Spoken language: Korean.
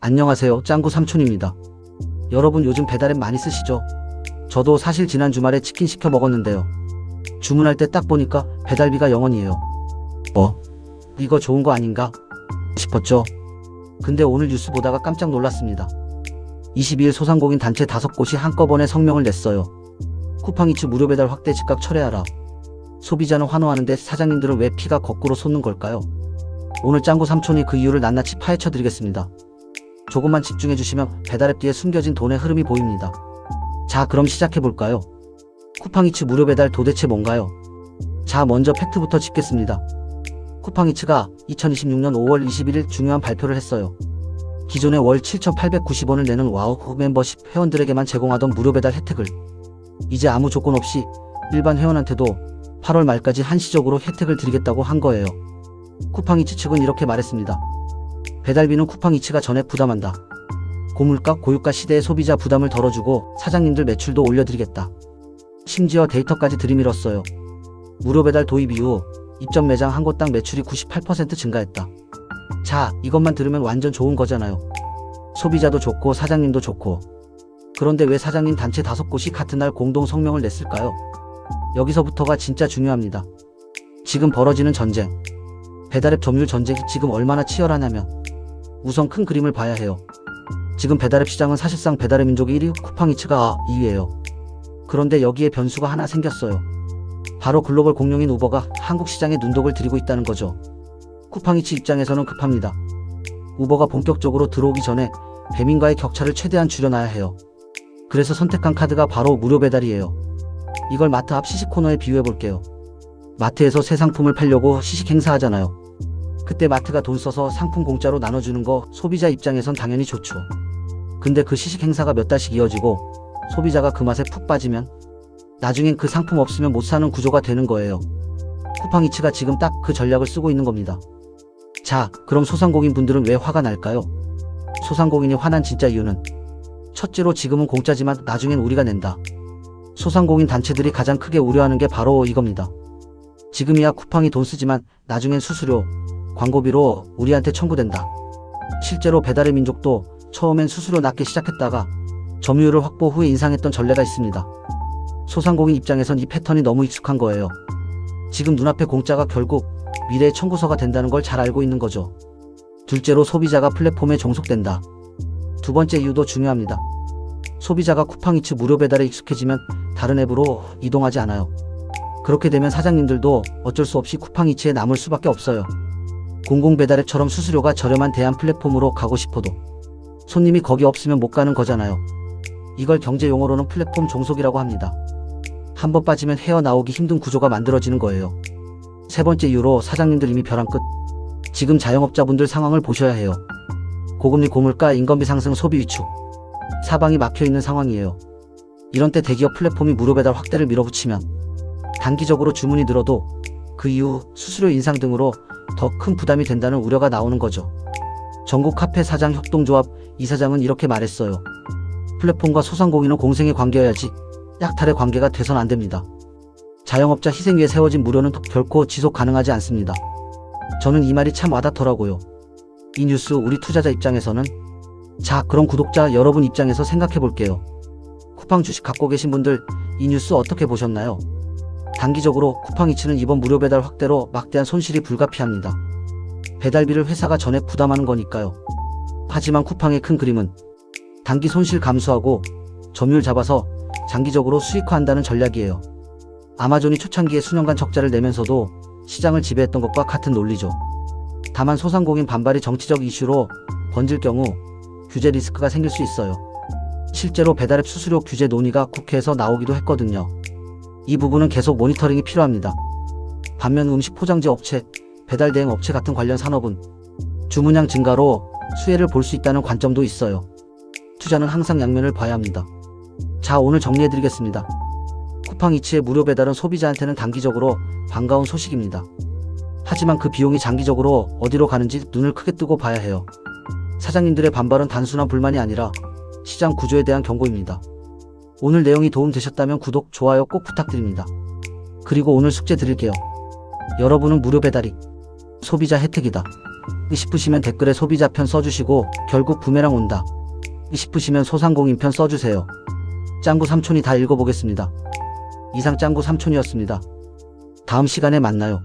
안녕하세요, 짱구 삼촌입니다. 여러분 요즘 배달앱 많이 쓰시죠? 저도 사실 지난 주말에 치킨 시켜 먹었는데요. 주문할 때 딱 보니까 배달비가 0원이에요. 이거 좋은 거 아닌가 싶었죠. 근데 오늘 뉴스 보다가 깜짝 놀랐습니다. 22일 소상공인 단체 5곳이 한꺼번에 성명을 냈어요. 쿠팡이츠 무료 배달 확대 즉각 철회하라. 소비자는 환호하는데 사장님들은 왜 피가 거꾸로 솟는 걸까요? 오늘 짱구 삼촌이 그 이유를 낱낱이 파헤쳐 드리겠습니다. 조금만 집중해 주시면 배달앱 뒤에 숨겨진 돈의 흐름이 보입니다. 자, 그럼 시작해 볼까요? 쿠팡이츠 무료 배달 도대체 뭔가요? 자, 먼저 팩트부터 짚겠습니다. 쿠팡이츠가 2026년 5월 21일 중요한 발표를 했어요. 기존에 월 7,890원을 내는 와우 멤버십 회원들에게만 제공하던 무료 배달 혜택을 이제 아무 조건 없이 일반 회원한테도 8월 말까지 한시적으로 혜택을 드리겠다고 한 거예요. 쿠팡이츠 측은 이렇게 말했습니다. 배달비는 쿠팡이츠가 전액 부담한다. 고물가, 고유가 시대의 소비자 부담을 덜어주고 사장님들 매출도 올려드리겠다. 심지어 데이터까지 들이밀었어요. 무료 배달 도입 이후 입점 매장 한 곳당 매출이 98% 증가했다. 자, 이것만 들으면 완전 좋은 거잖아요. 소비자도 좋고 사장님도 좋고. 그런데 왜 사장님 단체 5곳이 같은 날 공동 성명을 냈을까요? 여기서부터가 진짜 중요합니다. 지금 벌어지는 전쟁, 배달앱 점유율 전쟁이 지금 얼마나 치열하냐면 우선 큰 그림을 봐야 해요. 지금 배달앱 시장은 사실상 배달의 민족이 1위, 쿠팡이츠가 2위예요. 그런데 여기에 변수가 하나 생겼어요. 바로 글로벌 공룡인 우버가 한국 시장에 눈독을 들이고 있다는 거죠. 쿠팡이츠 입장에서는 급합니다. 우버가 본격적으로 들어오기 전에 배민과의 격차를 최대한 줄여놔야 해요. 그래서 선택한 카드가 바로 무료 배달이에요. 이걸 마트 앞 시식 코너에 비유해 볼게요. 마트에서 새 상품을 팔려고 시식 행사하잖아요. 그때 마트가 돈 써서 상품 공짜로 나눠주는 거 소비자 입장에선 당연히 좋죠. 근데 그 시식 행사가 몇 달씩 이어지고 소비자가 그 맛에 푹 빠지면 나중엔 그 상품 없으면 못 사는 구조가 되는 거예요. 쿠팡이츠가 지금 딱 그 전략을 쓰고 있는 겁니다. 자, 그럼 소상공인 분들은 왜 화가 날까요? 소상공인이 화난 진짜 이유는 첫째로 지금은 공짜지만 나중엔 우리가 낸다. 소상공인 단체들이 가장 크게 우려하는 게 바로 이겁니다. 지금이야 쿠팡이 돈 쓰지만 나중엔 수수료, 광고비로 우리한테 청구된다. 실제로 배달의 민족도 처음엔 수수료 낮게 시작했다가 점유율을 확보 후에 인상했던 전례가 있습니다. 소상공인 입장에선 이 패턴이 너무 익숙한 거예요. 지금 눈앞에 공짜가 결국 미래의 청구서가 된다는 걸 잘 알고 있는 거죠. 둘째로 소비자가 플랫폼에 종속된다. 두 번째 이유도 중요합니다. 소비자가 쿠팡이츠 무료 배달에 익숙해지면 다른 앱으로 이동하지 않아요. 그렇게 되면 사장님들도 어쩔 수 없이 쿠팡이츠에 남을 수밖에 없어요. 공공배달앱처럼 수수료가 저렴한 대안 플랫폼으로 가고 싶어도 손님이 거기 없으면 못 가는 거잖아요. 이걸 경제 용어로는 플랫폼 종속이라고 합니다. 한번 빠지면 헤어나오기 힘든 구조가 만들어지는 거예요. 세 번째 이유로 사장님들 이미 벼랑 끝. 지금 자영업자분들 상황을 보셔야 해요. 고금리, 고물가, 인건비 상승, 소비 위축. 사방이 막혀있는 상황이에요. 이런 때 대기업 플랫폼이 무료 배달 확대를 밀어붙이면 단기적으로 주문이 늘어도 그 이후 수수료 인상 등으로 더 큰 부담이 된다는 우려가 나오는 거죠. 전국 카페 사장 협동조합 이사장은 이렇게 말했어요. 플랫폼과 소상공인은 공생의 관계여야지 약탈의 관계가 돼선 안 됩니다. 자영업자 희생 위에 세워진 무료는 결코 지속 가능하지 않습니다. 저는 이 말이 참 와닿더라고요. 이 뉴스 우리 투자자 입장에서는 자, 그럼 구독자 여러분 입장에서 생각해 볼게요. 쿠팡 주식 갖고 계신 분들 이 뉴스 어떻게 보셨나요? 단기적으로 쿠팡이츠는 이번 무료 배달 확대로 막대한 손실이 불가피합니다. 배달비를 회사가 전액 부담하는 거니까요. 하지만 쿠팡의 큰 그림은 단기 손실 감수하고 점유율 잡아서 장기적으로 수익화한다는 전략이에요. 아마존이 초창기에 수년간 적자를 내면서도 시장을 지배했던 것과 같은 논리죠. 다만 소상공인 반발이 정치적 이슈로 번질 경우 규제 리스크가 생길 수 있어요. 실제로 배달앱 수수료 규제 논의가 국회에서 나오기도 했거든요. 이 부분은 계속 모니터링이 필요합니다. 반면 음식 포장지 업체, 배달 대행 업체 같은 관련 산업은 주문량 증가로 수혜를 볼 수 있다는 관점도 있어요. 투자는 항상 양면을 봐야 합니다. 자, 오늘 정리해드리겠습니다. 쿠팡이츠의 무료 배달은 소비자한테는 단기적으로 반가운 소식입니다. 하지만 그 비용이 장기적으로 어디로 가는지 눈을 크게 뜨고 봐야 해요. 사장님들의 반발은 단순한 불만이 아니라 시장 구조에 대한 경고입니다. 오늘 내용이 도움되셨다면 구독, 좋아요 꼭 부탁드립니다. 그리고 오늘 숙제 드릴게요. 여러분은 무료 배달이 소비자 혜택이다. 싶으시면 댓글에 소비자 편 써주시고 결국 부메랑 온다 싶으시면 소상공인 편 써주세요. 짱구 삼촌이 다 읽어보겠습니다. 이상 짱구 삼촌이었습니다. 다음 시간에 만나요.